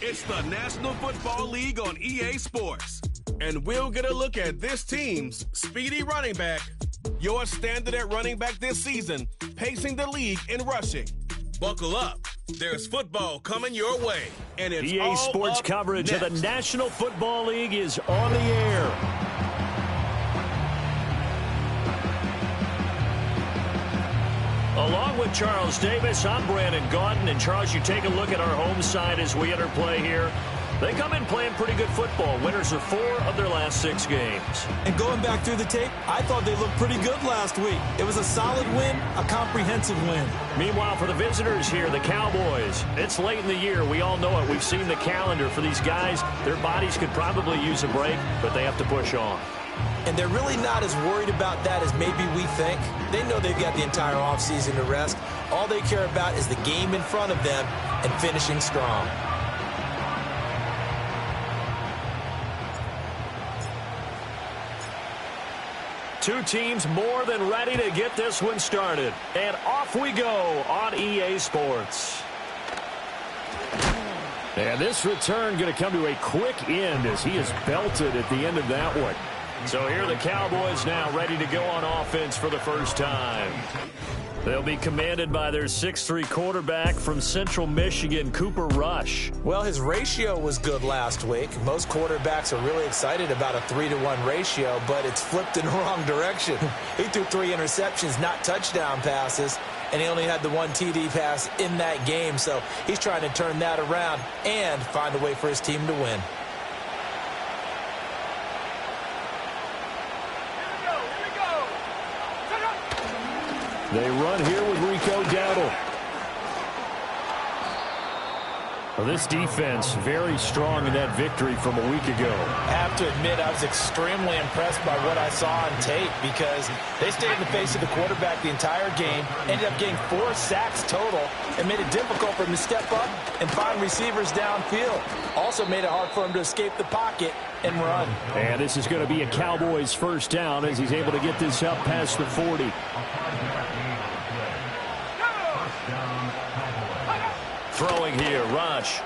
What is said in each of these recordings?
It's the National Football League on EA Sports. And we'll get a look at this team's speedy running back, your standard at running back this season, pacing the league in rushing. Buckle up. There's football coming your way. And it's EA Sports coverage of the National Football League is on the air. Along with Charles Davis, I'm Brandon Gaudin. And Charles, you take a look at our home side as we enter play here. They come in playing pretty good football. Winners of 4 of their last 6 games. And going back through the tape, I thought they looked pretty good last week. It was a solid win, a comprehensive win. Meanwhile, for the visitors here, the Cowboys, it's late in the year. We all know it. We've seen the calendar for these guys. Their bodies could probably use a break, but they have to push on. And they're really not as worried about that as maybe we think. They know they've got the entire offseason to rest. All they care about is the game in front of them and finishing strong. Two teams more than ready to get this one started. And off we go on EA Sports. And this return going to come to a quick end as he is belted at the end of that one. So here are the Cowboys now ready to go on offense for the first time. They'll be commanded by their 6'3" quarterback from Central Michigan, Cooper Rush. Well, his ratio was good last week. Most quarterbacks are really excited about a 3-to-1 ratio, but it's flipped in the wrong direction. He threw 3 interceptions, not touchdown passes, and he only had the 1 TD pass in that game. So he's trying to turn that around and find a way for his team to win. They run here with Rico Dowdle. Well, this defense very strong in that victory from a week ago. I have to admit, I was extremely impressed by what I saw on tape because they stayed in the face of the quarterback the entire game, ended up getting 4 sacks total, and made it difficult for him to step up and find receivers downfield. Also made it hard for him to escape the pocket and run. And this is going to be a Cowboys first down as he's able to get this up past the 40. Throwing here, Rush.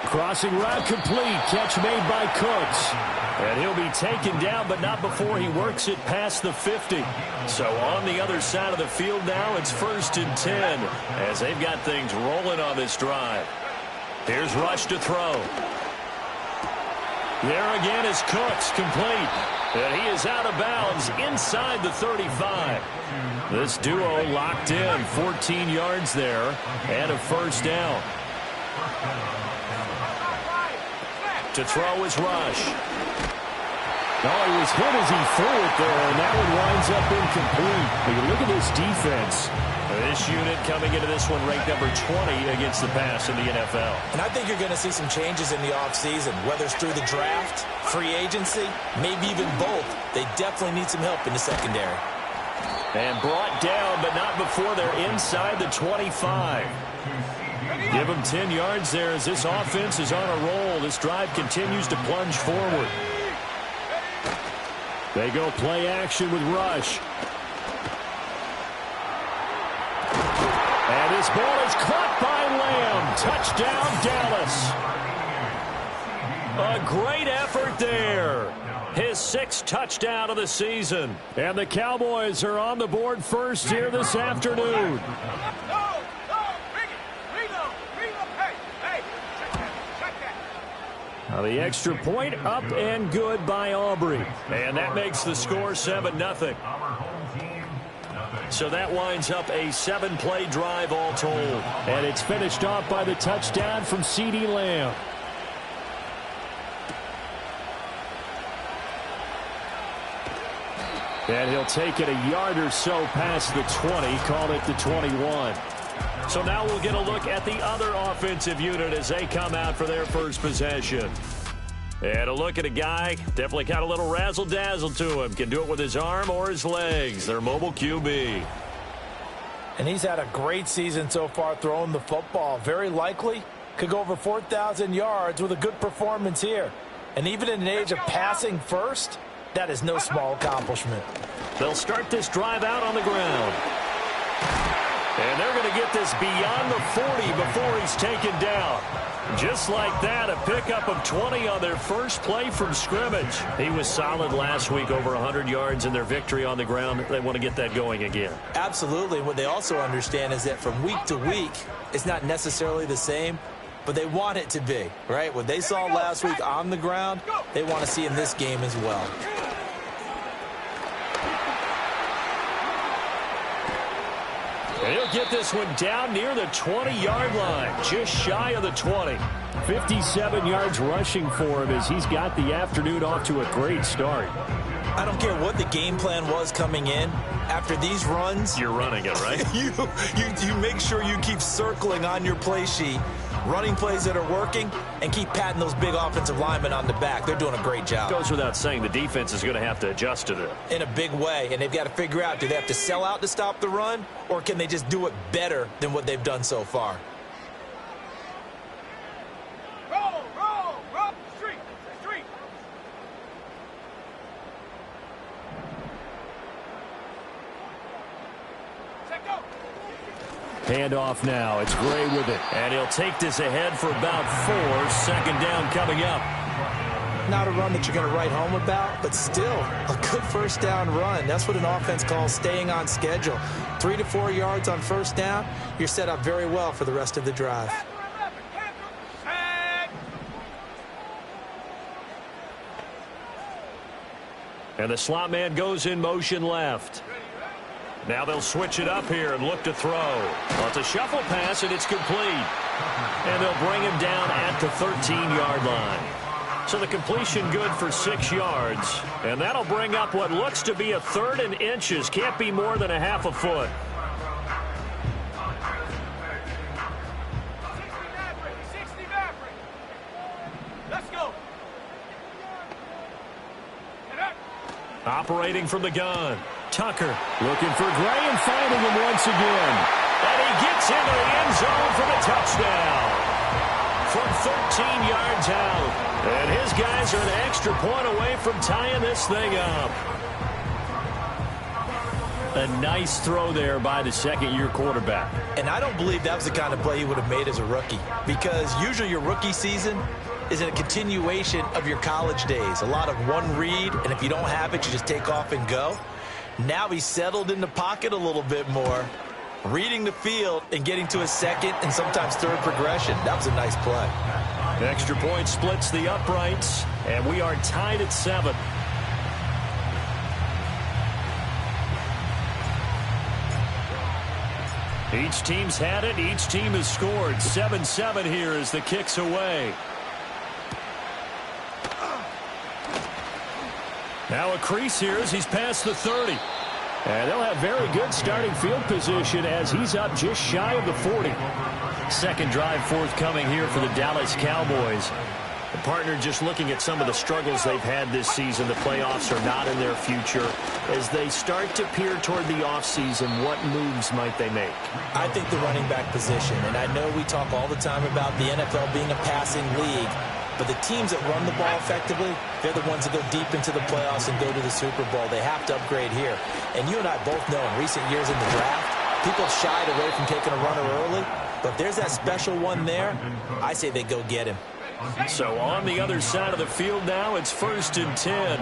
Crossing route complete. Catch made by Cooks. And he'll be taken down, but not before he works it past the 50. So on the other side of the field now, it's 1st and 10 as they've got things rolling on this drive. Here's Rush to throw. There again is Cooks, complete. And he is out of bounds inside the 35. This duo locked in, 14 yards there, and a first down. To throw is Rush. Oh, he was hit as he threw it there, and that one winds up incomplete. But you look at this defense. This unit coming into this one ranked number 20 against the pass in the NFL. And I think you're going to see some changes in the offseason, whether it's through the draft, free agency, maybe even both. They definitely need some help in the secondary. And brought down, but not before they're inside the 25. Give them 10 yards there as this offense is on a roll. This drive continues to plunge forward. They go play action with Rush. And this ball is caught by Lamb. Touchdown, Dallas. A great effort there. His 6th touchdown of the season. And the Cowboys are on the board first here this afternoon. Now the extra point up and good by Aubrey. And that makes the score 7-0. So that winds up a 7-play drive all told. And it's finished off by the touchdown from CeeDee Lamb. And he'll take it a yard or so past the 20, call it the 21. So now we'll get a look at the other offensive unit as they come out for their first possession. And a look at a guy, definitely got a little razzle-dazzle to him. Can do it with his arm or his legs. Their mobile QB. And he's had a great season so far throwing the football. Very likely could go over 4,000 yards with a good performance here. And even in an age of passing first, that is no small accomplishment. They'll start this drive out on the ground. And they're going to get this beyond the 40 before he's taken down. Just like that, a pickup of 20 on their first play from scrimmage. He was solid last week, over 100 yards in their victory on the ground. They want to get that going again. Absolutely. What they also understand is that from week to week, it's not necessarily the same, but they want it to be, right? What they saw last week on the ground, they want to see in this game as well. And he'll get this one down near the 20-yard line, just shy of the 20. 57 yards rushing for him as he's got the afternoon off to a great start. I don't care what the game plan was coming in. After these runs, you're running it, right? you make sure you keep circling on your play sheet, running plays that are working, and keep patting those big offensive linemen on the back. They're doing a great job. Goes without saying, the defense is going to have to adjust to this. In a big way, and they've got to figure out, do they have to sell out to stop the run, or can they just do it better than what they've done so far? Handoff now. It's Gray with it. And he'll take this ahead for about 4. Second down coming up. Not a run that you're going to write home about, but still a good first down run. That's what an offense calls staying on schedule. 3 to 4 yards on first down. You're set up very well for the rest of the drive. And the slot man goes in motion left. Now they'll switch it up here and look to throw. Well, it's a shuffle pass, and it's complete. And they'll bring him down at the 13-yard line. So the completion good for 6 yards. And that'll bring up what looks to be a 3rd and inches. Can't be more than a half a foot. Operating from the gun. Tucker looking for Gray and finding him once again. And he gets into the end zone for the touchdown. From 13 yards out. And his guys are an extra point away from tying this thing up. A nice throw there by the second-year quarterback. And I don't believe that was the kind of play he would have made as a rookie. Because usually your rookie season is a continuation of your college days. A lot of one read, and if you don't have it, you just take off and go. Now he's settled in the pocket a little bit more, reading the field and getting to his second and sometimes third progression. That was a nice play. The extra point splits the uprights, and we are tied at 7. Each team's had it. Each team has scored. 7-7 here as the kick's away. Now a crease here as he's past the 30. And they'll have very good starting field position as he's up just shy of the 40. Second drive forthcoming here for the Dallas Cowboys. The partner just looking at some of the struggles they've had this season. The playoffs are not in their future. As they start to peer toward the offseason, what moves might they make? I think the running back position. And I know we talk all the time about the NFL being a passing league. But the teams that run the ball effectively, they're the ones that go deep into the playoffs and go to the Super Bowl. They have to upgrade here. And you and I both know in recent years in the draft, people shied away from taking a runner early. But if there's that special one there, I say they go get him. So on the other side of the field now, it's 1st and 10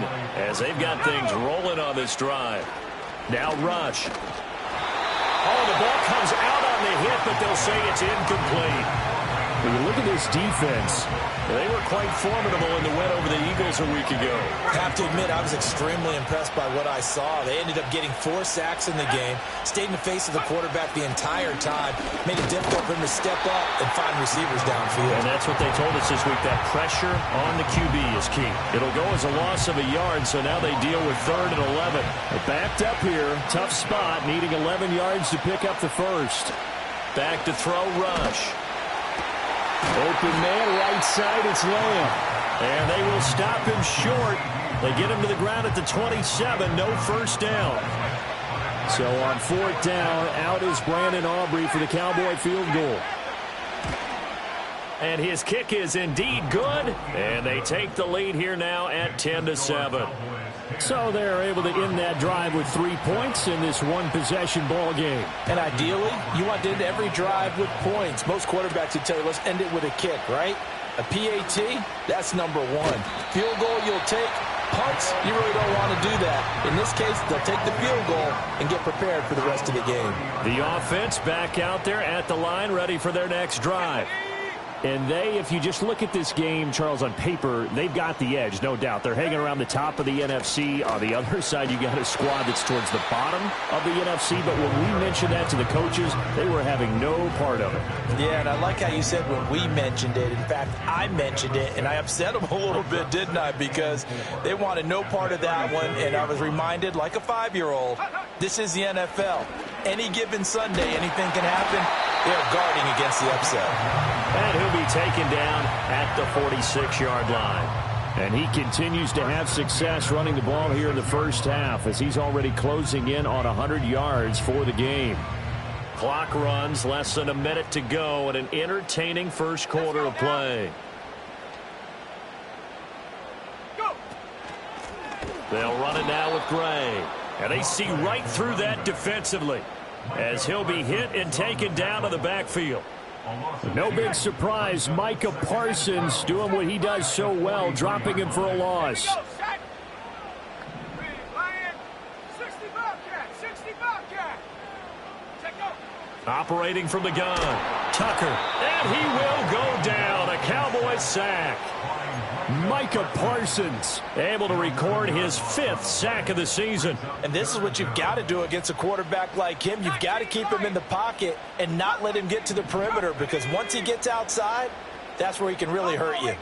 as they've got things rolling on this drive. Now rush. Oh, the ball comes out on the hit, but they'll say it's incomplete. When you look at this defense, they were quite formidable in the win over the Eagles a week ago. I have to admit, I was extremely impressed by what I saw. They ended up getting 4 sacks in the game, stayed in the face of the quarterback the entire time, made it difficult for him to step up and find receivers downfield. And that's what they told us this week, that pressure on the QB is key. It'll go as a loss of a yard, so now they deal with 3rd and 11. They're backed up here, tough spot, needing 11 yards to pick up the first. Back to throw, rush. Open man, right side, it's Lamb. And they will stop him short. They get him to the ground at the 27, no first down. So on 4th down, out is Brandon Aubrey for the Cowboy field goal. And his kick is indeed good. And they take the lead here now at 10-7. So they're able to end that drive with 3 points in this one-possession ball game. And ideally, you want to end every drive with points. Most quarterbacks would tell you, let's end it with a kick, right? A PAT, that's number one. Field goal you'll take. Punts, you really don't want to do that. In this case, they'll take the field goal and get prepared for the rest of the game. The offense back out there at the line, ready for their next drive. And they, if you just look at this game, Charles, on paper, they've got the edge, no doubt. They're hanging around the top of the NFC. On the other side, you got a squad that's towards the bottom of the NFC. But when we mentioned that to the coaches, they were having no part of it. Yeah, and I like how you said when we mentioned it. In fact, I mentioned it, and I upset them a little bit, didn't I? Because they wanted no part of that one, and I was reminded, like a 5-year-old, this is the NFL. Any given Sunday, anything can happen. They're guarding against the upset. And he'll be taken down at the 46-yard line. And he continues to have success running the ball here in the first half as he's already closing in on 100 yards for the game. Clock runs, less than a minute to go, and an entertaining first quarter of play. They'll run it now with Gray. And they see right through that defensively as he'll be hit and taken down to the backfield. No big surprise, Micah Parsons doing what he does so well, dropping him for a loss. Operating from the gun, Tucker, and he will go down, a Cowboys sack. Micah Parsons able to record his 5th sack of the season. And this is what you've got to do against a quarterback like him. You've got to keep him in the pocket and not let him get to the perimeter, because once he gets outside, that's where he can really hurt you.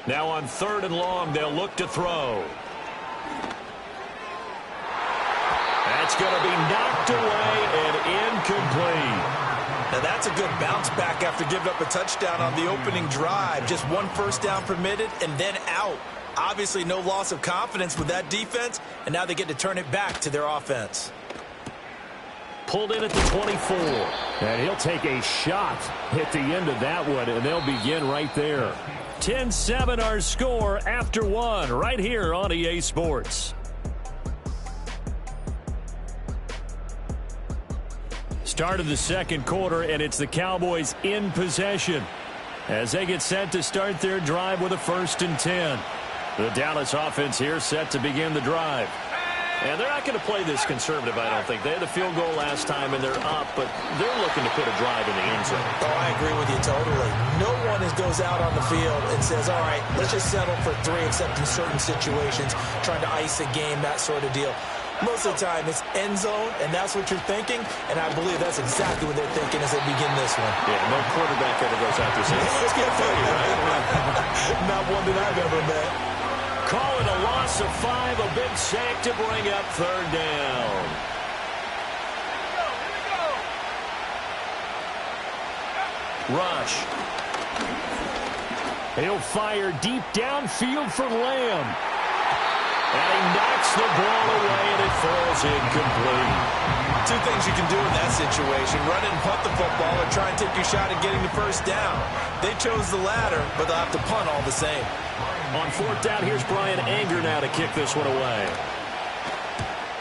Now on 3rd and long, they'll look to throw. That's going to be knocked away and incomplete. Now that's a good bounce back after giving up a touchdown on the opening drive. Just 1 first down permitted and then out. Obviously no loss of confidence with that defense, and now they get to turn it back to their offense. Pulled in at the 24. And he'll take a shot at the end of that one, and they'll begin right there. 10-7 our score after 1 right here on EA Sports. Start of the second quarter, and it's the Cowboys in possession as they get set to start their drive with a 1st and 10. The Dallas offense here set to begin the drive. And they're not going to play this conservative, I don't think. They had the field goal last time, and they're up, but they're looking to put a drive in the end zone. Oh, I agree with you totally. No one goes out on the field and says, all right, let's just settle for 3, except in certain situations, trying to ice a game, that sort of deal. Most of the time, it's end zone, and that's what you're thinking, and I believe that's exactly what they're thinking as they begin this one. Yeah, no quarterback ever goes out there saying, let's get funny, right? Not one that I've ever met. Call it a loss of 5, a big sack to bring up 3rd down. Rush. He'll fire deep downfield for Lamb. And he knocks the ball away, and it falls incomplete. 2 things you can do in that situation: run it and punt the football, or try and take your shot at getting the first down. They chose the latter, but they'll have to punt all the same. On 4th down, here's Brian Anger now to kick this one away.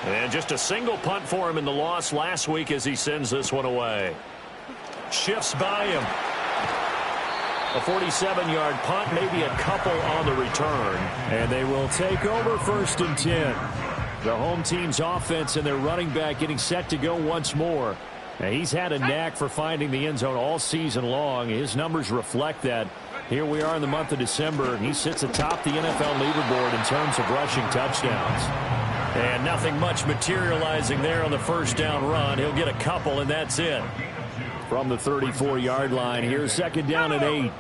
And just a single punt for him in the loss last week as he sends this one away. Shifts by him. A 47-yard punt, maybe a couple on the return. And they will take over 1st and 10. The home team's offense and their running back getting set to go once more. Now, he's had a knack for finding the end zone all season long. His numbers reflect that. Here we are in the month of December, and he sits atop the NFL leaderboard in terms of rushing touchdowns. And nothing much materializing there on the 1st down run. He'll get a couple, and that's it. From the 34-yard line, here's 2nd down and 8.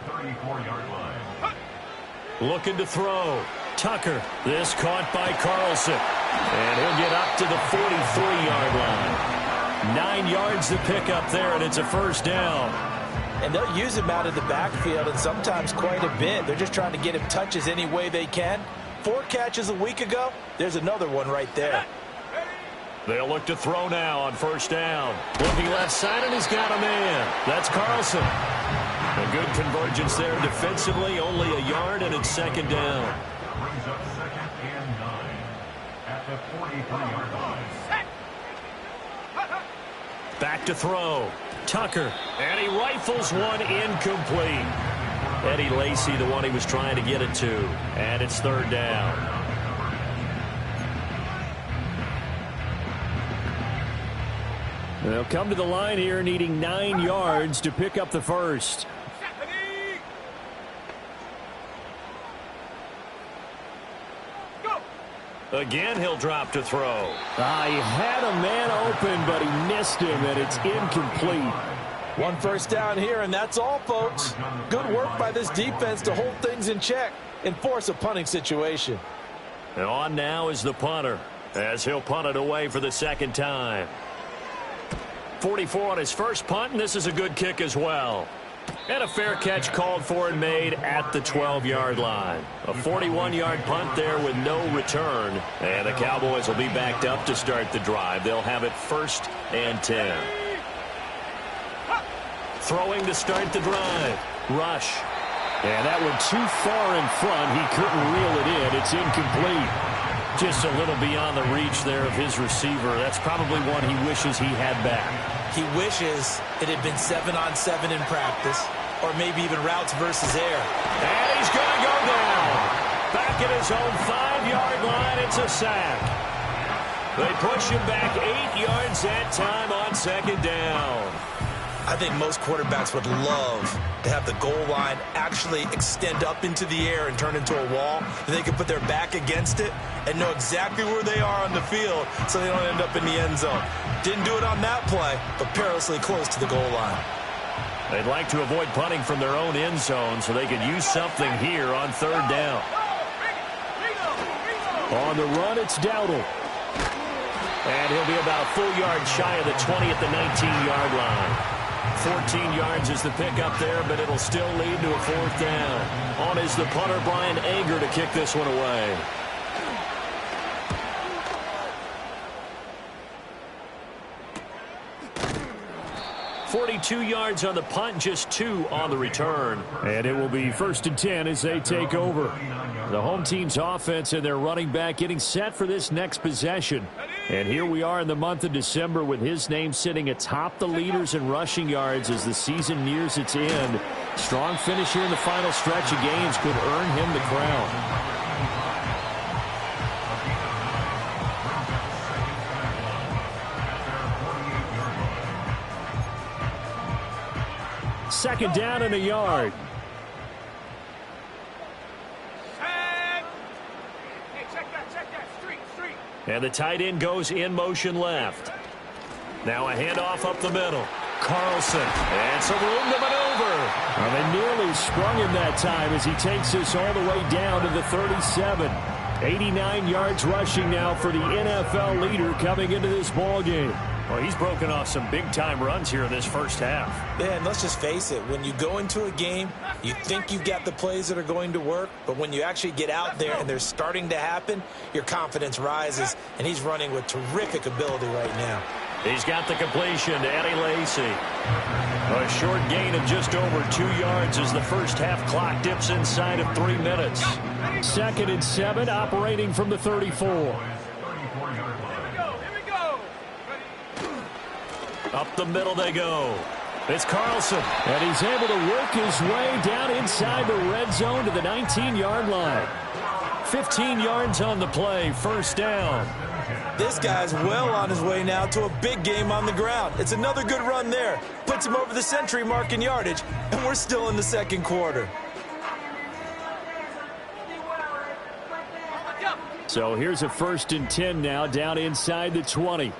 Looking to throw. Tucker. This caught by Carlson. And he'll get up to the 43-yard line. 9 yards to pick up there, and it's a 1st down. And they'll use him out of the backfield, and sometimes quite a bit. They're just trying to get him touches any way they can. 4 catches a week ago. There's another one right there. They'll look to throw now on 1st down. Looking left side, and he's got a man. That's Carlson. A good convergence there defensively, only a yard, and it's second down. Brings up 2nd and 9 at the 43-yard line. Back to throw. Tucker. And he rifles one incomplete. Eddie Lacy, the one he was trying to get it to. And it's third down. They'll come to the line here needing 9 yards to pick up the first. Again, he'll drop to throw. He had a man open, but he missed him, and it's incomplete. One first down here, and that's all, folks. Good work by this defense to hold things in check and force a punting situation. And on now is the punter, as he'll punt it away for the second time. 44 on his first punt, and this is a good kick as well. And a fair catch called for and made at the 12-yard line. A 41-yard punt there with no return. And the Cowboys will be backed up to start the drive. They'll have it 1st and 10. Throwing to start the drive. Rush. And that one too far in front. He couldn't reel it in. It's incomplete. Just a little beyond the reach there of his receiver. That's probably one he wishes he had back. He wishes it had been 7-on-7 in practice, or maybe even routes versus air. And he's going to go down. Back at his own 5-yard line, it's a sack. They push him back 8 yards that time on second down. I think most quarterbacks would love to have the goal line actually extend up into the air and turn into a wall. They can put their back against it and know exactly where they are on the field so they don't end up in the end zone. Didn't do it on that play, but perilously close to the goal line. They'd like to avoid punting from their own end zone so they could use something here on third down. On the run, it's Dowdle. And he'll be about a full yard shy of the 20 at the 19-yard line. 14 yards is the pickup there, but it'll still lead to a 4th down. On is the punter, Brian Anger, to kick this one away. .42 yards on the punt, just 2 on the return. And it will be 1st and 10 as they take over. The home team's offense and their running back getting set for this next possession. And here we are in the month of December with his name sitting atop the leaders in rushing yards as the season nears its end. Strong finish here in the final stretch of games could earn him the crown. Second down and a yard. And the tight end goes in motion left. Now a handoff up the middle. Carlson. And some room to maneuver. Well, they nearly sprung him that time as he takes this all the way down to the 37. 89 yards rushing now for the NFL leader coming into this ball game. Well, he's broken off some big-time runs here in this first half. Yeah, and let's just face it. When you go into a game, you think you've got the plays that are going to work, but when you actually get out there and they're starting to happen, your confidence rises, and he's running with terrific ability right now. He's got the completion to Eddie Lacy. A short gain of just over 2 yards as the first half clock dips inside of 3 minutes. 2nd and 7, operating from the 34. Up the middle they go. It's Carlson. And he's able to work his way down inside the red zone to the 19-yard line. 15 yards on the play, 1st down. This guy's well on his way now to a big game on the ground. It's another good run there. Puts him over the century mark in yardage, and we're still in the 2nd quarter. So here's a 1st and 10 now down inside the 20.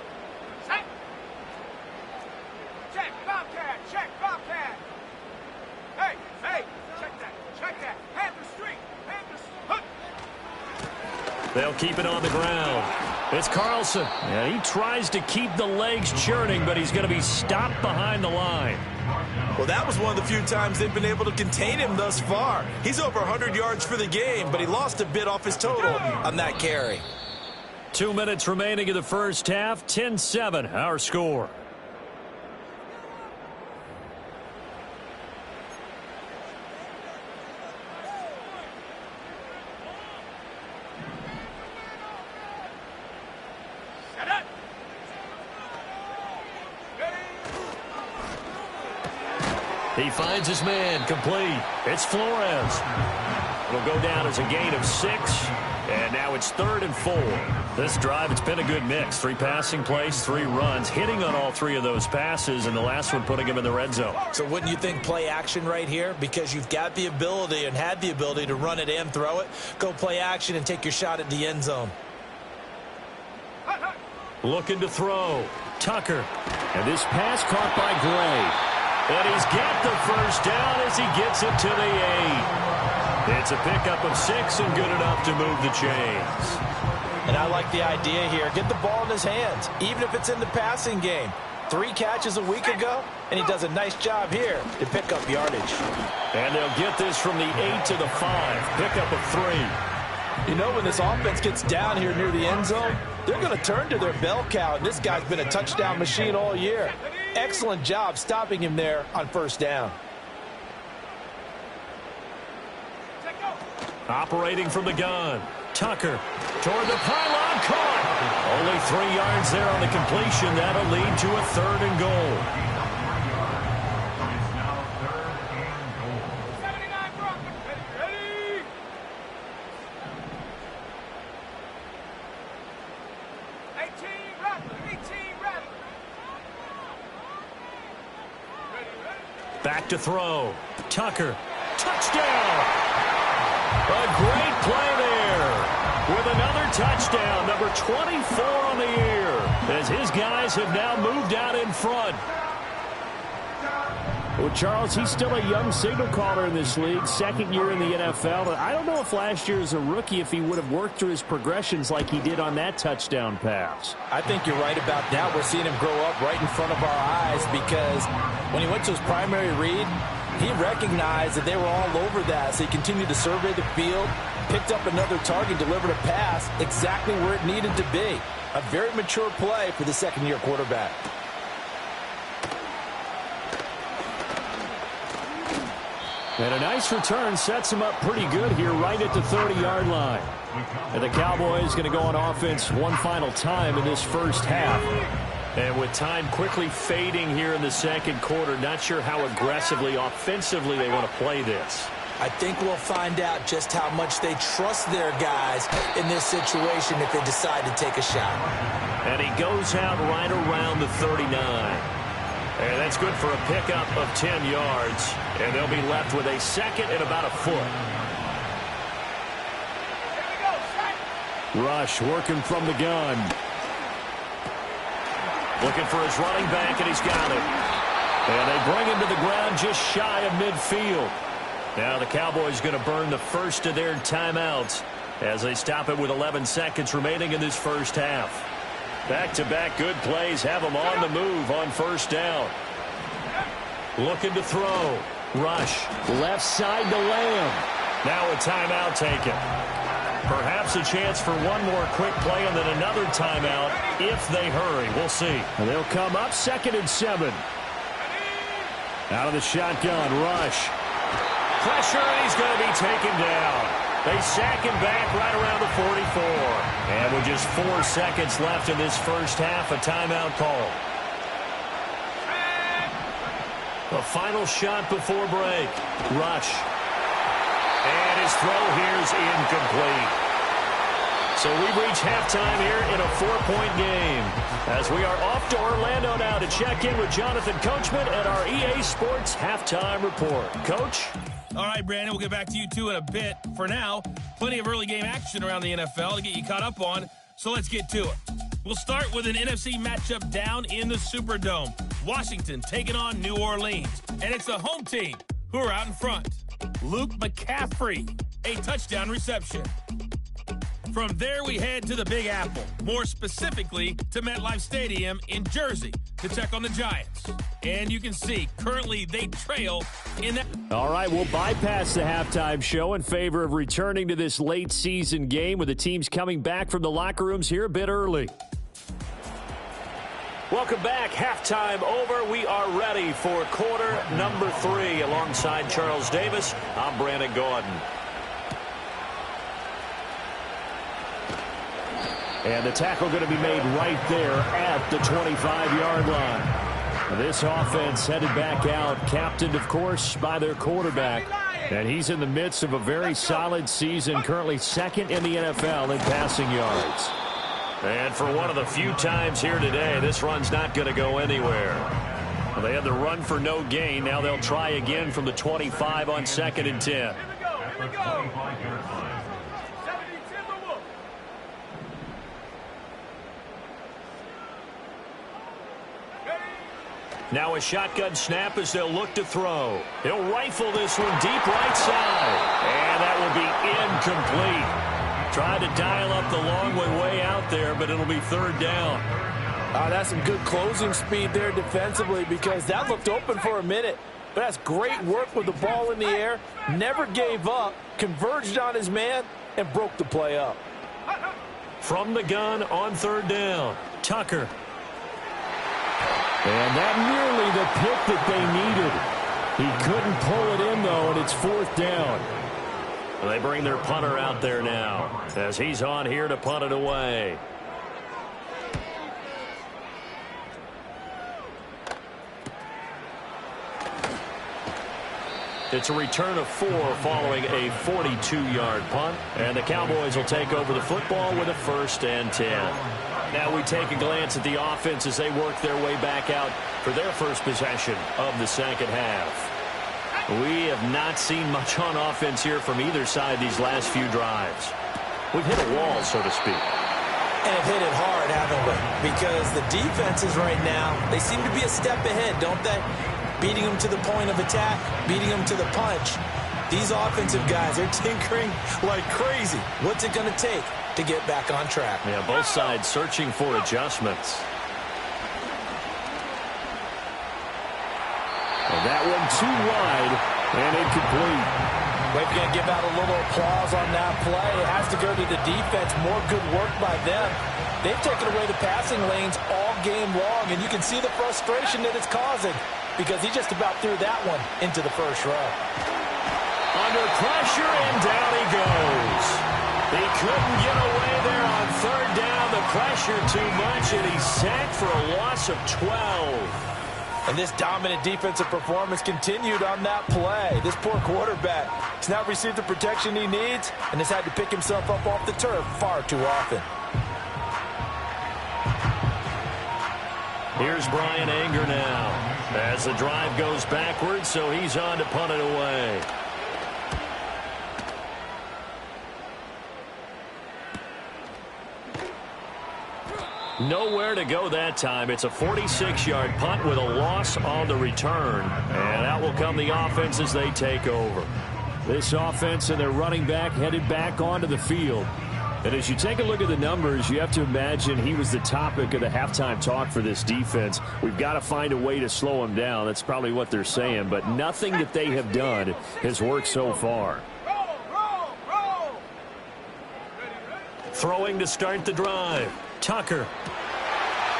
They'll keep it on the ground. It's Carlson. And he tries to keep the legs churning, but he's going to be stopped behind the line. Well, that was one of the few times they've been able to contain him thus far. He's over 100 yards for the game, but he lost a bit off his total on that carry. 2 minutes remaining in the first half. 10-7, our score. He finds his man, complete. It's Flores. It'll go down as a gain of 6, and now it's 3rd and 4. This drive, it's been a good mix. 3 passing plays, 3 runs, hitting on all 3 of those passes, and the last one putting him in the red zone. So wouldn't you think play action right here? Because you've got the ability and had the ability to run it and throw it. Go play action and take your shot at the end zone. Looking to throw. Tucker. And this pass caught by Gray. And he's got the first down as he gets it to the 8. It's a pickup of 6 and good enough to move the chains. And I like the idea here. Get the ball in his hands, even if it's in the passing game. 3 catches a week ago, and he does a nice job here to pick up yardage. And they'll get this from the 8 to the 5. Pickup of 3. You know, when this offense gets down here near the end zone, they're going to turn to their bell cow, and this guy's been a touchdown machine all year. Excellent job stopping him there on first down. Operating from the gun. Tucker toward the pylon, caught. Only 3 yards there on the completion. That'll lead to a 3rd and goal. It's now 3rd and goal. 79 Broncos, ready? 18 Rattler, 18 Rattler. Back to throw. Tucker. Touchdown! A great play there with another touchdown, number 24 on the year, as his guys have now moved out in front. Well, Charles, he's still a young signal caller in this league, 2nd year in the NFL. But I don't know if last year as a rookie, if he would have worked through his progressions like he did on that touchdown pass. I think you're right about that. We're seeing him grow up right in front of our eyes because when he went to his primary read, he recognized that they were all over that, so he continued to survey the field, picked up another target, delivered a pass exactly where it needed to be. A very mature play for the 2nd-year quarterback. And a nice return sets him up pretty good here right at the 30-yard line. And the Cowboys going to go on offense one final time in this first half. And with time quickly fading here in the 2nd quarter, not sure how aggressively, offensively they want to play this. I think we'll find out just how much they trust their guys in this situation if they decide to take a shot. And he goes out right around the 39. And that's good for a pickup of 10 yards. And they'll be left with a 2nd and about a foot. Rush working from the gun. Looking for his running back, and he's got it. And they bring him to the ground just shy of midfield. Now the Cowboys going to burn the first of their timeouts as they stop it with 11 seconds remaining in this first half. Back-to-back good plays have them on the move on first down. Looking to throw. Rush. Left side to Lamb. Now a timeout taken. Perhaps a chance for one more quick play and then another timeout if they hurry. We'll see. And they'll come up 2nd and 7. Out of the shotgun, Rush. Pressure, and he's going to be taken down. They sack him back right around the 44. And with just 4 seconds left in this first half, a timeout call. A final shot before break. Rush. And his throw here is incomplete. So we reach halftime here in a 4-point game. As we are off to Orlando now to check in with Jonathan Coachman at our EA Sports Halftime Report. Coach? All right, Brandon, we'll get back to you two in a bit. For now, plenty of early game action around the NFL to get you caught up on, so let's get to it. We'll start with an NFC matchup down in the Superdome. Washington taking on New Orleans, and it's the home team who are out in front. Luke McCaffrey, a touchdown reception. From there, we head to the Big Apple, more specifically to MetLife Stadium in Jersey to check on the Giants. And you can see, currently they trail in that. All right, we'll bypass the halftime show in favor of returning to this late season game with the teams coming back from the locker rooms here a bit early. Welcome back. Halftime over. We are ready for quarter number 3. Alongside Charles Davis, I'm Brandon Gordon. And the tackle going to be made right there at the 25-yard line. This offense headed back out, captained, of course, by their quarterback. And he's in the midst of a very solid season, currently second in the NFL in passing yards. And for one of the few times here today, this run's not going to go anywhere. Well, they had the run for no gain. Now they'll try again from the 25 on 2nd and 10. Here we go. Now a shotgun snap as they'll look to throw. He'll rifle this one deep right side. And that will be incomplete. Tried to dial up the long way out there, but it'll be 3rd down. That's some good closing speed there defensively, because that looked open for a minute. But that's great work with the ball in the air. Never gave up, converged on his man, and broke the play up. From the gun on 3rd down, Tucker. And that nearly the pick that they needed. He couldn't pull it in, though, and it's 4th down. They bring their punter out there now as he's on here to punt it away. It's a return of 4 following a 42-yard punt. And the Cowboys will take over the football with a 1st and 10. Now we take a glance at the offense as they work their way back out for their first possession of the second half. We have not seen much on offense here from either side these last few drives. We've hit a wall, so to speak. And have hit it hard, haven't we? Because the defenses right now, they seem to be a step ahead, don't they? Beating them to the point of attack, beating them to the punch. These offensive guys, they're tinkering like crazy. What's it going to take to get back on track? Yeah, both sides searching for adjustments. And that one too wide and incomplete. We're going to give out a little applause on that play. It has to go to the defense. More good work by them. They've taken away the passing lanes all game long, and you can see the frustration that it's causing because he just about threw that one into the first row. Under pressure, and down he goes. He couldn't get away there on 3rd down. The pressure too much, and he's sacked for a loss of 12. And this dominant defensive performance continued on that play. This poor quarterback has not received the protection he needs and has had to pick himself up off the turf far too often. Here's Brian Anger now as the drive goes backwards, so he's on to punt it away. Nowhere to go that time. It's a 46-yard punt with a loss on the return. And that will come the offense as they take over. This offense and their running back headed back onto the field. And as you take a look at the numbers, you have to imagine he was the topic of the halftime talk for this defense. We've got to find a way to slow him down. That's probably what they're saying. But nothing that they have done has worked so far. Throwing to start the drive. Tucker.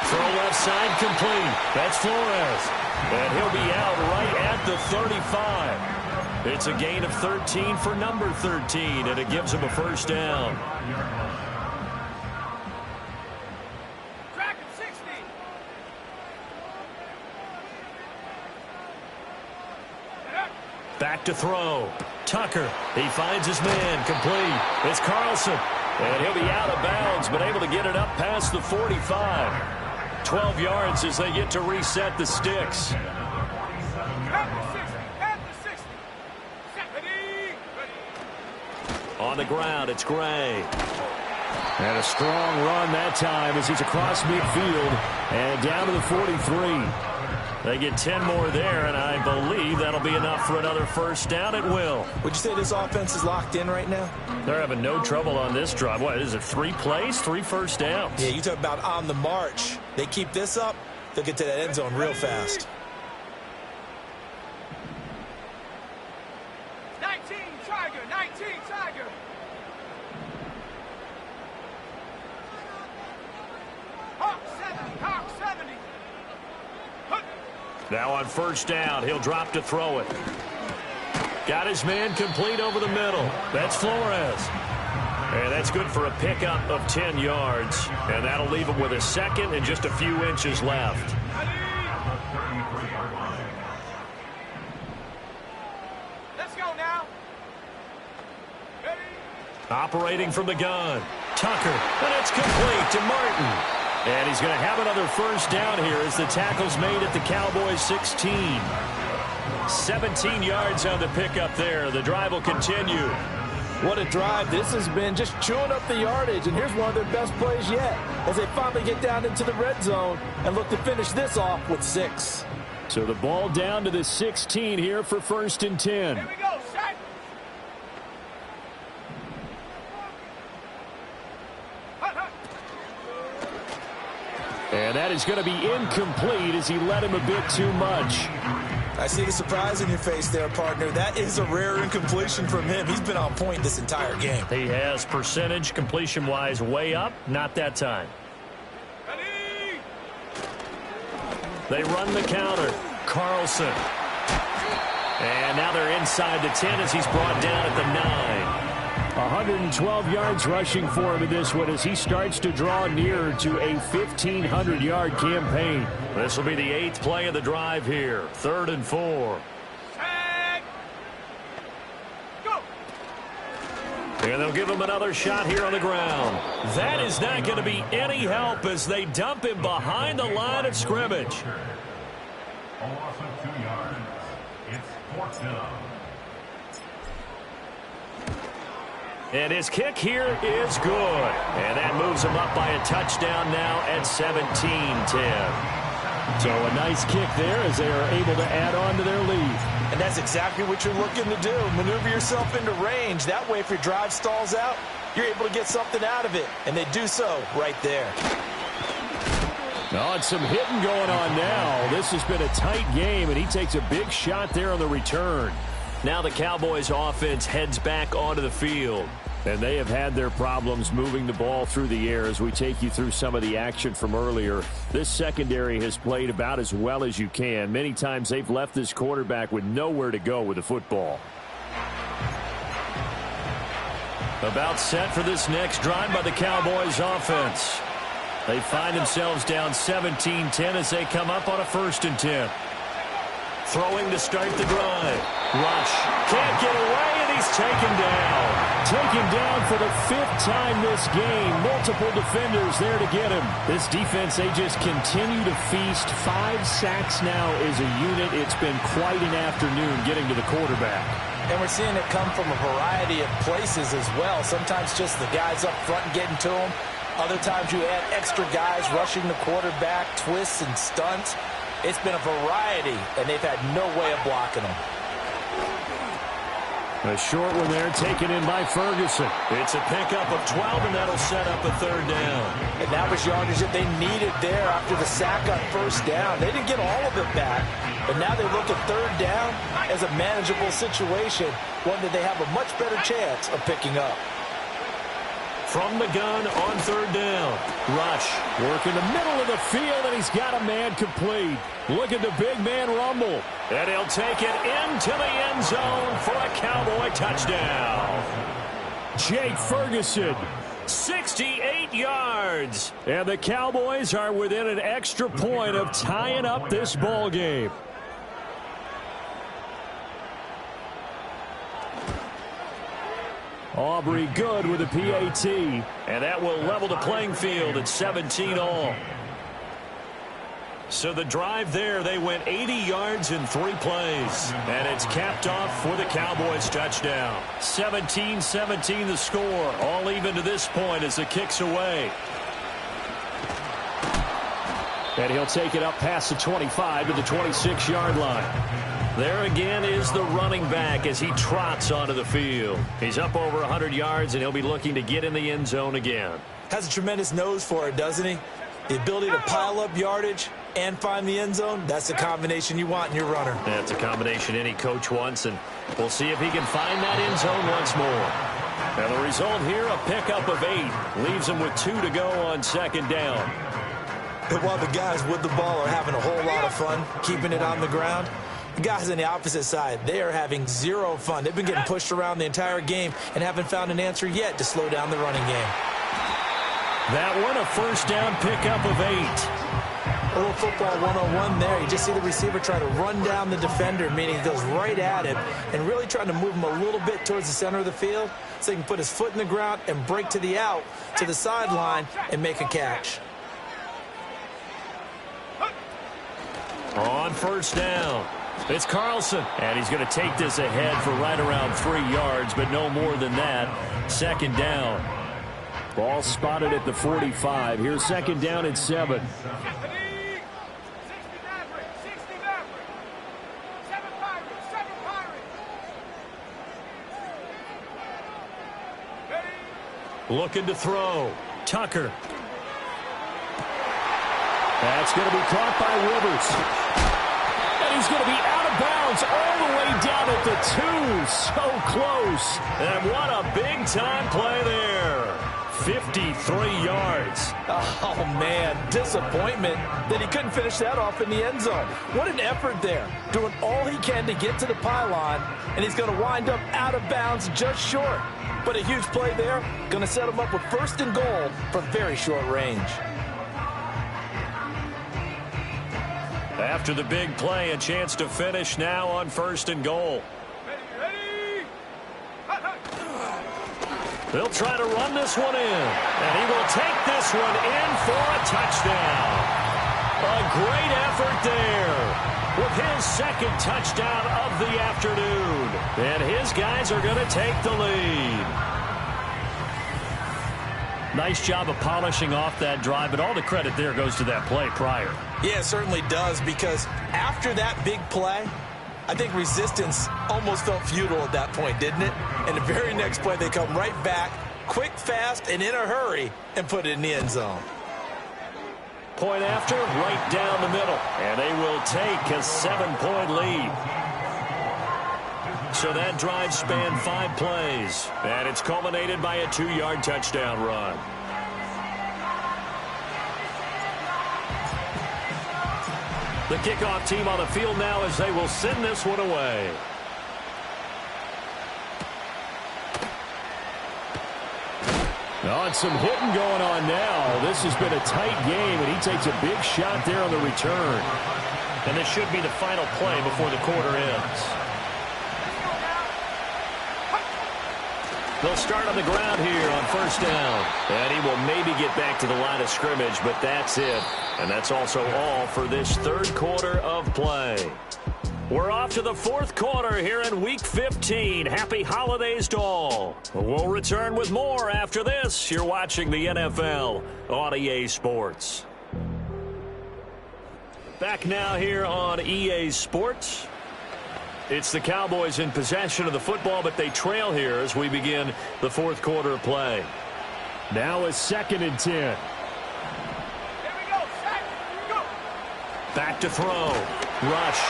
Throw left side complete. That's Flores. And he'll be out right at the 35. It's a gain of 13 for number 13, and it gives him a 1st down. Track at 60. Back to throw. Tucker. He finds his man. Complete. It's Carlson. And he'll be out of bounds, but able to get it up past the 45. 12 yards as they get to reset the sticks. On the ground, it's Gray. And a strong run that time as he's across midfield and down to the 43. They get 10 more there, and I believe that'll be enough for another 1st down. It will. Would you say this offense is locked in right now? They're having no trouble on this drive. What, is it 3 plays, 3 1st downs? Yeah, you talk about on the march. They keep this up, they'll get to that end zone real fast. 19, Tiger, 19, Tiger. Hawk 70, Hawk 70. Now on 1st down, he'll drop to throw it. Got his man complete over the middle. That's Flores. And that's good for a pickup of 10 yards. And that'll leave him with a 2nd and just a few inches left. Operating from the gun. Tucker, and it's complete to Martin. And he's going to have another first down here as the tackle's made at the Cowboys 16. 17 yards on the pickup there. The drive will continue. What a drive this has been, just chewing up the yardage. And here's one of their best plays yet as they finally get down into the red zone and look to finish this off with 6. So the ball down to the 16 here for 1st and 10. Here we go, set. And that is going to be incomplete as he led him a bit too much. I see the surprise in your face there, partner. That is a rare incompletion from him. He's been on point this entire game. He has percentage completion-wise way up. Not that time. Ready? They run the counter. Carlson. And now they're inside the 10 as he's brought down at the 9. 112 yards rushing for him in this one as he starts to draw nearer to a 1,500-yard campaign. This will be the 8th play of the drive here. 3rd and 4. Set. Go. And they'll give him another shot here on the ground. That is not going to be any help as they dump him behind the line of scrimmage. A loss of 2 yards. It's 4th down. And his kick here is good. And that moves him up by a touchdown now at 17-10. So a nice kick there as they are able to add on to their lead. And that's exactly what you're looking to do. Maneuver yourself into range. That way, if your drive stalls out, you're able to get something out of it. And they do so right there. Oh, it's some hitting going on now. This has been a tight game, and he takes a big shot there on the return. Now the Cowboys offense heads back onto the field. And they have had their problems moving the ball through the air as we take you through some of the action from earlier. This secondary has played about as well as you can. Many times they've left this quarterback with nowhere to go with the football. About set for this next drive by the Cowboys offense. They find themselves down 17-10 as they come up on a 1st and 10. Throwing to start the drive. Rush. Can't get away, and he's taken down. Taken down for the 5th time this game. Multiple defenders there to get him. This defense, they just continue to feast. 5 sacks now as a unit. It's been quite an afternoon getting to the quarterback. And we're seeing it come from a variety of places as well. Sometimes just the guys up front getting to him. Other times you add extra guys rushing the quarterback, twists and stunts. It's been a variety, and they've had no way of blocking them. A short one there taken in by Ferguson. It's a pickup of 12, and that'll set up a 3rd down. And that was yardage that they needed there after the sack on 1st down. They didn't get all of it back, but now they look at 3rd down as a manageable situation, one that they have a much better chance of picking up. From the gun on 3rd down. Rush. Work in the middle of the field, and he's got a man complete. Look at the big man rumble. And he'll take it into the end zone for a Cowboy touchdown. Jake Ferguson. 68 yards. And the Cowboys are within an extra point of tying up this ball game. Aubrey good with a PAT. And that will level the playing field at 17 all. So the drive there, they went 80 yards in 3 plays. And it's capped off for the Cowboys touchdown. 17-17 the score. All even to this point as the kick's away. And he'll take it up past the 25 to the 26-yard line. There again is the running back as he trots onto the field. He's up over 100 yards, and he'll be looking to get in the end zone again. Has a tremendous nose for it, doesn't he? The ability to pile up yardage and find the end zone, that's the combination you want in your runner. That's a combination any coach wants, and we'll see if he can find that end zone once more. And the result here, a pickup of 8. Leaves him with 2 to go on 2nd down. And while the guys with the ball are having a whole lot of fun keeping it on the ground, the guys on the opposite side, they are having zero fun. They've been getting pushed around the entire game and haven't found an answer yet to slow down the running game. That one, a 1st down pickup of 8. A little football 101 there. You just see the receiver try to run down the defender, meaning he goes right at him and really trying to move him a little bit towards the center of the field so he can put his foot in the ground and break to the out, to the sideline, and make a catch. On first down, it's Carlson, and he's going to take this ahead for right around 3 yards, but no more than that. Second down. Ball spotted at the 45. Here's second down and 7. Looking to throw. Tucker. That's going to be caught by Rivers. And he's going to be out of bounds all the way down at the 2. So close. And what a big-time play there. 53 yards. Oh, man, disappointment that he couldn't finish that off in the end zone. What an effort there, doing all he can to get to the pylon, and he's going to wind up out of bounds just short. But a huge play there, going to set him up with first and goal from very short range. After the big play, a chance to finish now on first and goal. They'll try to run this one in, and he will take this one in for a touchdown. A great effort there with his second touchdown of the afternoon. And his guys are going to take the lead. Nice job of polishing off that drive, but all the credit there goes to that play prior. Yeah, it certainly does, because after that big play, I think resistance almost felt futile at that point, didn't it? And the very next play, they come right back, quick, fast, and in a hurry, and put it in the end zone. Point after, right down the middle. And they will take a 7-point lead. So that drive spanned 5 plays. And it's culminated by a 2-yard touchdown run. The kickoff team on the field now as they will send this one away. Some hitting going on now. This has been a tight game, and he takes a big shot there on the return. And this should be the final play before the quarter ends. They'll start on the ground here on first down. And he will maybe get back to the line of scrimmage, but that's it. And that's also all for this third quarter of play. We're off to the fourth quarter here in Week 15. Happy holidays to all. We'll return with more after this. You're watching the NFL on EA Sports. Back now here on EA Sports. It's the Cowboys in possession of the football, but they trail here as we begin the fourth quarter of play. Now is 2nd and 10. Here we go, set, go. Back to throw. Rush.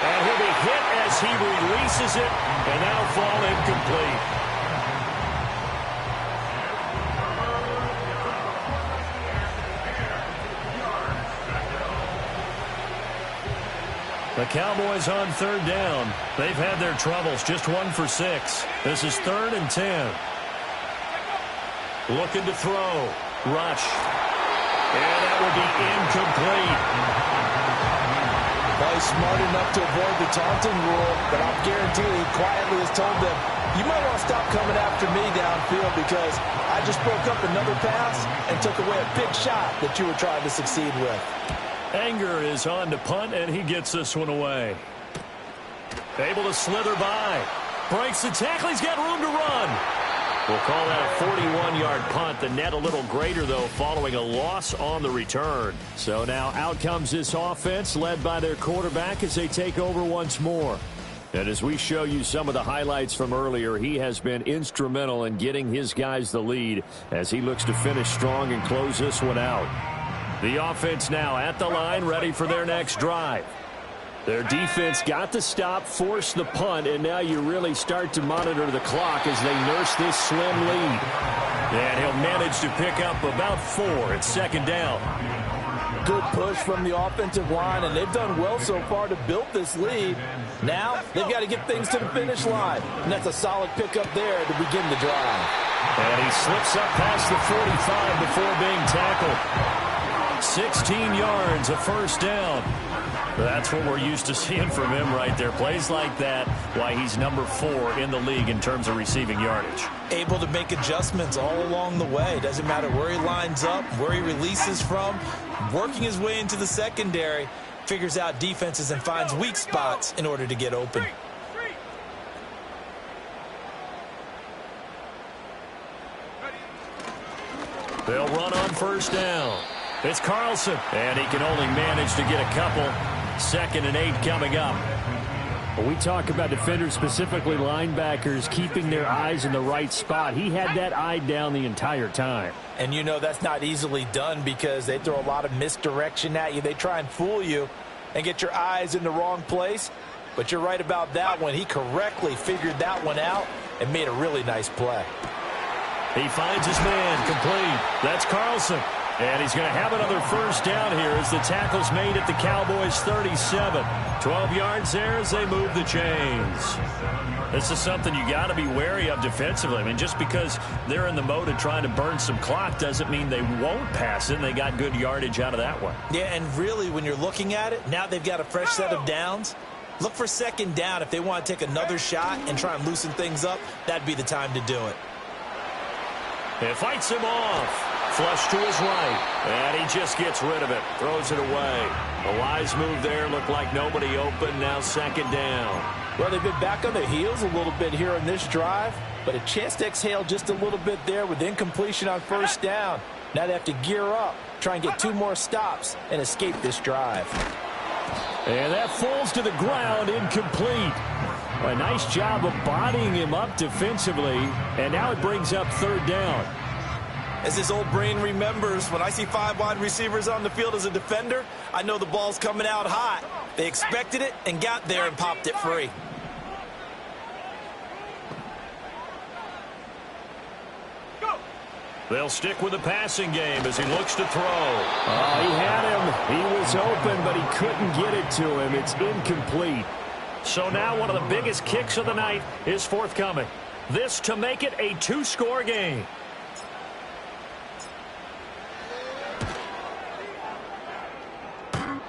And he'll be hit as he releases it, and now fall incomplete. The Cowboys on third down. They've had their troubles, just 1 for 6. This is 3rd and 10. Looking to throw. Rush. And that will be incomplete. Well, he's smart enough to avoid the taunting rule, but I'll guarantee he quietly has told them, you might want to stop coming after me downfield because I just broke up another pass and took away a big shot that you were trying to succeed with. Anger is on to punt, and he gets this one away. Able to slither by. Breaks the tackle. He's got room to run. We'll call that a 41-yard punt. The net a little greater, though, following a loss on the return. So now out comes this offense, led by their quarterback as they take over once more. And as we show you some of the highlights from earlier, he has been instrumental in getting his guys the lead as he looks to finish strong and close this one out. The offense now at the line, ready for their next drive. Their defense got the stop, forced the punt, and now you really start to monitor the clock as they nurse this slim lead. And he'll manage to pick up about 4 at 2nd down. Good push from the offensive line, and they've done well so far to build this lead. Now they've got to get things to the finish line, and that's a solid pickup there to begin the drive. And he slips up past the 45 before being tackled. 16 yards, a first down. That's what we're used to seeing from him right there. Plays like that, why he's number 4 in the league in terms of receiving yardage. Able to make adjustments all along the way. Doesn't matter where he lines up, where he releases from. Working his way into the secondary, figures out defenses and finds weak spots in order to get open. They'll run on first down. It's Carlson, and he can only manage to get a couple. 2nd and 8 coming up. When we talk about defenders, specifically linebackers, keeping their eyes in the right spot, he had that eye down the entire time. And you know that's not easily done because they throw a lot of misdirection at you. They try and fool you and get your eyes in the wrong place. But you're right about that one. He correctly figured that one out and made a really nice play. He finds his man, complete. That's Carlson. And he's going to have another first down here as the tackle's made at the Cowboys' 37. 12 yards there as they move the chains. This is something you got to be wary of defensively. I mean, just because they're in the mode of trying to burn some clock doesn't mean they won't pass it, and they got good yardage out of that one. Yeah, and really, when you're looking at it, now they've got a fresh set of downs. Look for 2nd down. If they want to take another shot and try and loosen things up, that'd be the time to do it. It fights him off. Flush to his right, and he just gets rid of it, throws it away. A wise move there, looked like nobody open, now 2nd down. Well, they've been back on their heels a little bit here on this drive, but a chance to exhale just a little bit there with incompletion on first down. Now they have to gear up, try and get 2 more stops, and escape this drive. And that falls to the ground, incomplete. A nice job of bodying him up defensively, and now it brings up 3rd down. As his old brain remembers, when I see 5 wide receivers on the field as a defender, I know the ball's coming out hot. They expected it and got there and popped it free. They'll stick with the passing game as he looks to throw. He had him. He was open, but he couldn't get it to him. It's incomplete. So now one of the biggest kicks of the night is forthcoming. This to make it a 2-score game.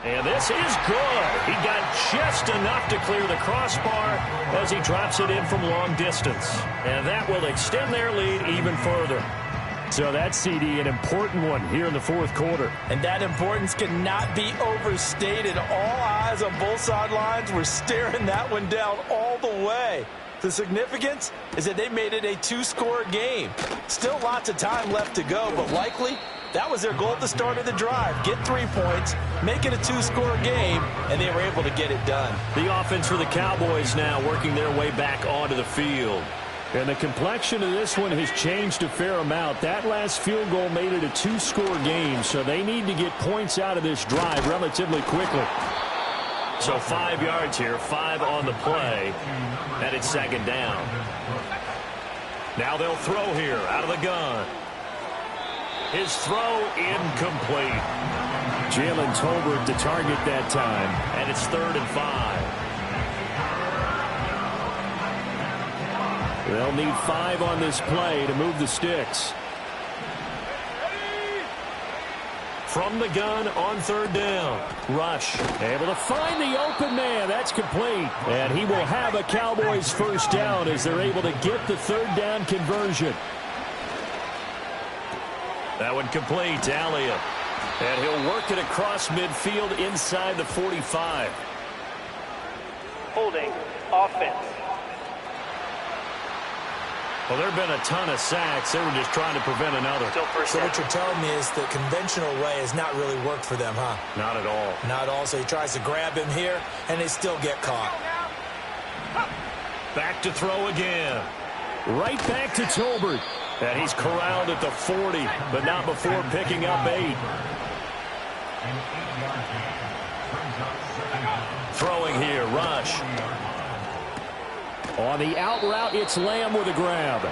And this is good. He got just enough to clear the crossbar as he drops it in from long distance. And that will extend their lead even further. So that CD, an important one here in the 4th quarter. And that importance cannot be overstated. All eyes on both sidelines were staring that one down all the way. The significance is that they made it a 2-score game. Still lots of time left to go, but likely that was their goal at the start of the drive. Get 3 points, make it a 2-score game, and they were able to get it done. The offense for the Cowboys now working their way back onto the field. And the complexion of this one has changed a fair amount. That last field goal made it a 2-score game, so they need to get points out of this drive relatively quickly. So 5 yards here, 5 on the play, and it's 2nd down. Now they'll throw here out of the gun. His throw incomplete. Jalen Tolbert to target that time. And it's 3rd and 5. They'll need 5 on this play to move the sticks. From the gun on 3rd down. Rush. Able to find the open man. That's complete. And he will have a Cowboys first down as they're able to get the 3rd down conversion. That one complete to Elliott. And he'll work it across midfield inside the 45. Holding offense. Well, there have been a ton of sacks. They were just trying to prevent another. So what you're telling me is the conventional way has not really worked for them, huh? Not at all. Not at all. So he tries to grab him here, and they still get caught. Back to throw again. Right back to Tolbert. And he's corralled at the 40, but not before picking up 8. Throwing here, Rush. On the out route, it's Lamb with a grab.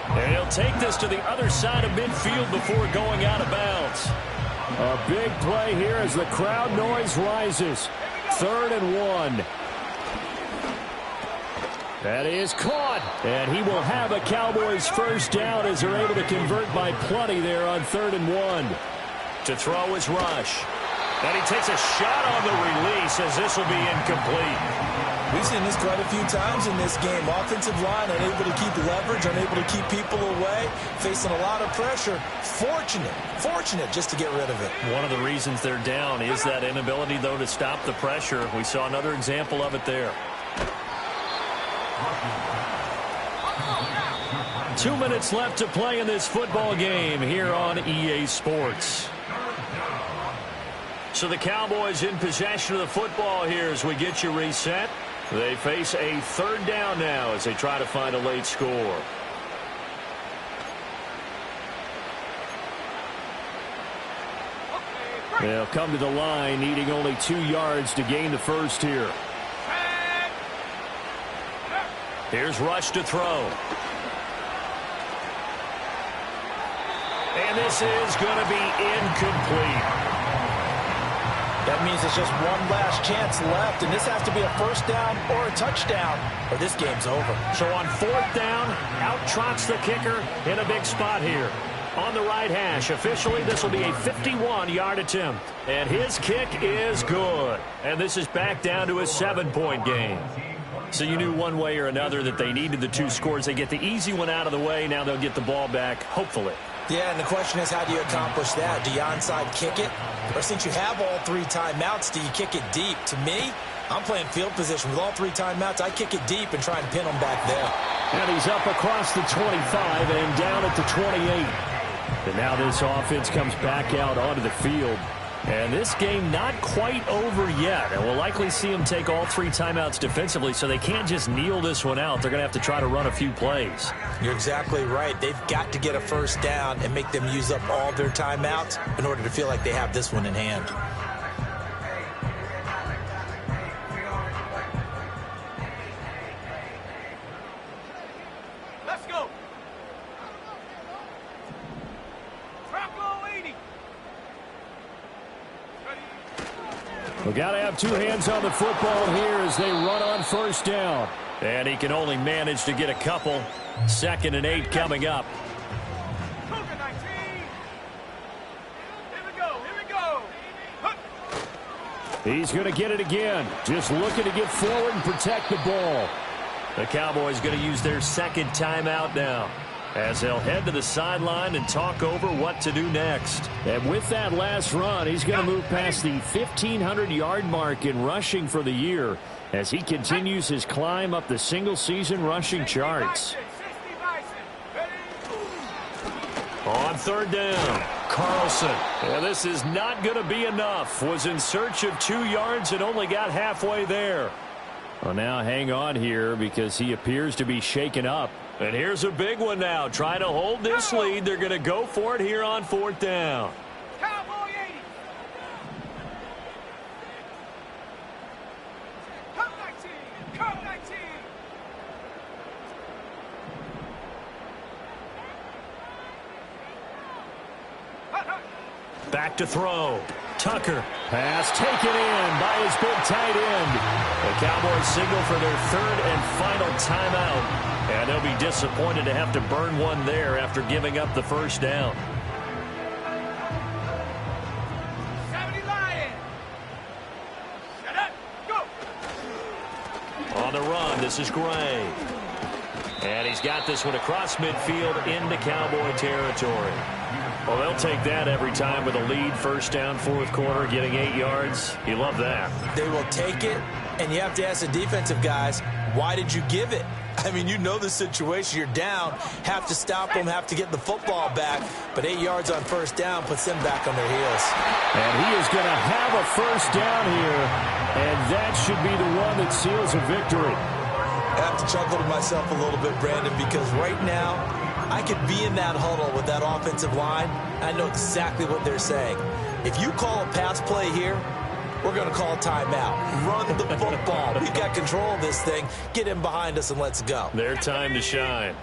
And he'll take this to the other side of midfield before going out of bounds. A big play here as the crowd noise rises. 3rd and 1. That is caught. And he will have a Cowboys first down as they're able to convert by plenty there on 3rd and 1. To throw is Rush. And he takes a shot on the release as this will be incomplete. We've seen this quite a few times in this game. Offensive line unable to keep leverage, unable to keep people away, facing a lot of pressure. Fortunate just to get rid of it. One of the reasons they're down is that inability, though, to stop the pressure. We saw another example of it there. 2 minutes left to play in this football game here on EA Sports. So the Cowboys in possession of the football here as we get you reset. They face a third down now as they try to find a late score. They'll come to the line needing only 2 yards to gain the first here. Here's Rush to throw. And this is going to be incomplete. That means it's just one last chance left, and this has to be a first down or a touchdown, or this game's over. So on fourth down, out trots the kicker in a big spot here. On the right hash, officially this will be a 51-yard attempt. And his kick is good. And this is back down to a 7-point game. So you knew one way or another that they needed the 2 scores. They get the easy one out of the way. Now they'll get the ball back, hopefully. Yeah, and the question is, how do you accomplish that? Do you onside kick it? Or since you have all 3 timeouts, do you kick it deep? To me, I'm playing field position with all 3 timeouts. I kick it deep and try and pin them back there. And he's up across the 25 and down at the 28. And now this offense comes back out onto the field. And this game not quite over yet. And we'll likely see them take all 3 timeouts defensively, so they can't just kneel this one out. They're going to have to try to run a few plays. You're exactly right. They've got to get a first down and make them use up all their timeouts in order to feel like they have this one in hand. Let's go. We got to have 2 hands on the football here as they run on first down. And he can only manage to get a couple. 2nd and 8 coming up. Cougar 19. Here we go. He's going to get it again. Just looking to get forward and protect the ball. The Cowboys going to use their 2nd timeout now, as they'll head to the sideline and talk over what to do next. And with that last run, he's going to move past the 1,500-yard mark in rushing for the year as he continues his climb up the single-season rushing charts. On 3rd down, Carlson. And this is not going to be enough. Was in search of 2 yards and only got halfway there. Well, now hang on here because he appears to be shaken up. And here's a big one now. Trying to hold this lead. They're going to go for it here on 4th down. Cowboy 80. Come 19. Back to throw. Tucker. Pass taken in by his big tight end. The Cowboys signal for their 3rd and final timeout. And they'll be disappointed to have to burn one there after giving up the first down. 70 Lions. Shut up. Go. On the run, this is Gray. And he's got this one across midfield into Cowboy territory. Well, they'll take that every time with a lead. First down, 4th quarter, getting 8 yards. You love that. They will take it, and you have to ask the defensive guys, why did you give it? I mean, you know the situation. You're down, have to stop them, have to get the football back. But 8 yards on first down puts them back on their heels. And he is going to have a first down here, and that should be the one that seals a victory. I have to chuckle to myself a little bit, Brandon, because right now I could be in that huddle with that offensive line. I know exactly what they're saying. If you call a pass play here, we're going to call a timeout. Run the football. We've got control of this thing. Get in behind us and let's go. Their time to shine.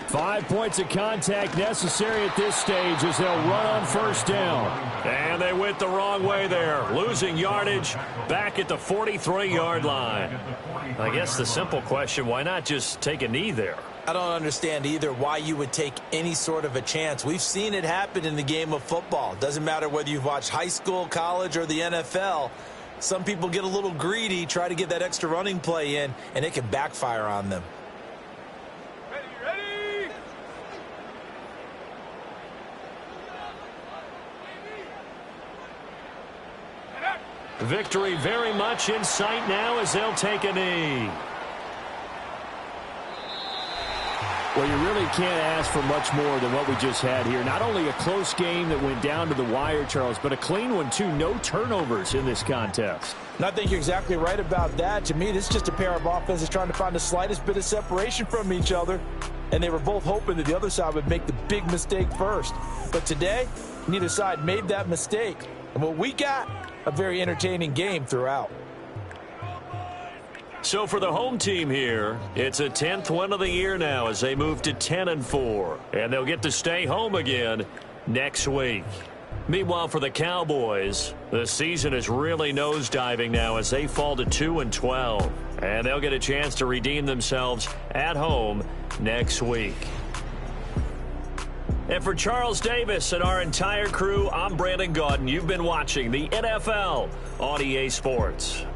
Five points of contact necessary at this stage as they'll run on first down. And they went the wrong way there, losing yardage back at the 43-yard line. I guess the simple question, why not just take a knee there? I don't understand either why you would take any sort of a chance. We've seen it happen in the game of football. Doesn't matter whether you've watched high school, college, or the NFL. Some people get a little greedy, try to get that extra running play in, and it can backfire on them. Ready? Victory very much in sight now as they'll take a knee. Well, you really can't ask for much more than what we just had here. Not only a close game that went down to the wire, Charles, but a clean one, too. No turnovers in this contest. And I think you're exactly right about that. To me, this is just a pair of offenses trying to find the slightest bit of separation from each other. And they were both hoping that the other side would make the big mistake first. But today, neither side made that mistake. And what we got, a very entertaining game throughout. So for the home team here, it's a 10th win of the year now as they move to 10-4. And they'll get to stay home again next week. Meanwhile, for the Cowboys, the season is really nosediving now as they fall to 2-12. And they'll get a chance to redeem themselves at home next week. And for Charles Davis and our entire crew, I'm Brandon Gaudin. You've been watching the NFL on EA Sports.